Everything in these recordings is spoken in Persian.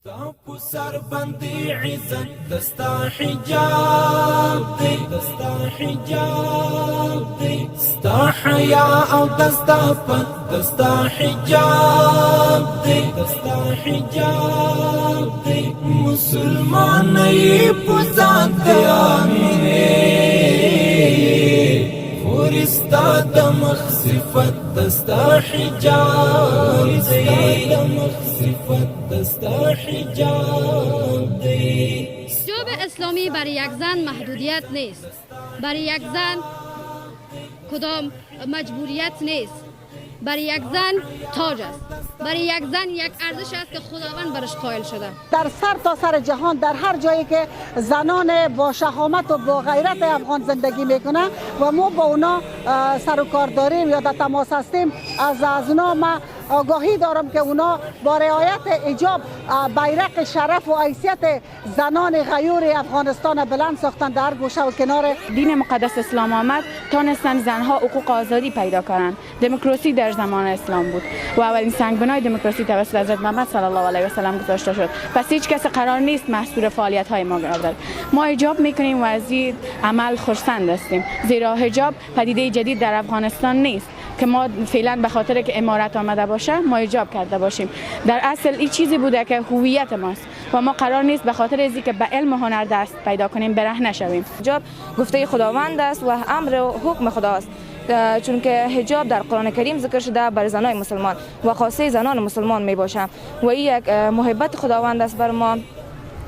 تاپو سر بندی عزت دستا حجاب دی دستا حجاب دی ستا حیا او دستا پت دستا حجاب دی دستا حجاب دی مسلمان ای پوزان دی آمینه خورستا دمخ صفت دستا حجاب دی دمخ صفت دستا حجاب دی. حجاب اسلامی برای یک زن محدودیت نیست، برای یک زن کدام مجبوریت نیست، برای یک زن تاج است، برای یک زن یک ارزش است که خداوند برش قائل شده. در سر تا سر جهان در هر جایی که زنان با شهامت و با غیرت افغان زندگی میکنه و ما با اونا سر و کار داریم یا در تماس هستیم، از اونا من آگاهی دارم که اونا با رعایت حجاب بیرق شرف و حیثیت زنان غیور افغانستان بلند ساختن. در گوشه و کنار دین مقدس اسلام آمد تانستن زنها حقوق آزادی پیدا کنند. دموکراسی در زمان اسلام بود و اولین سنگبنای دموکراسی توسط حضرت محمد صلی الله علیه و سلم گذاشته شد. پس هیچ کس قرار نیست محصور فعالیت های ما گردد. ما حجاب میکنیم و از این عمل خرسند هستیم، زیرا حجاب پدیده جدید در افغانستان نیست که ما فعلا به خاطر که امارت آمده باشه ما حجاب کرده باشیم. در اصل این چیزی بوده که هویت ماست و ما قرار نیست به خاطر از اینکه به علم و هنر دست پیدا کنیم برهنه شویم. حجاب گفته خداوند است و امر و حکم خداست، چون که حجاب در قرآن کریم ذکر شده بر زنان مسلمان و خاصه زنان مسلمان می باشه و این یک محبت خداوند است بر ما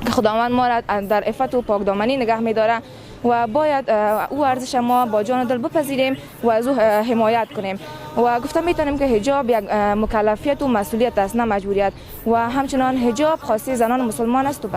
که خداوند ما را در عفت و پاکدامنی نگه می داره و باید او ارزش ما با جان و دل بپذیریم و از او حمایت کنیم و گفته میتونیم که حجاب یک مکلفیت و مسئولیت است نه مجبوریت و همچنان حجاب خاصه زنان مسلمان است و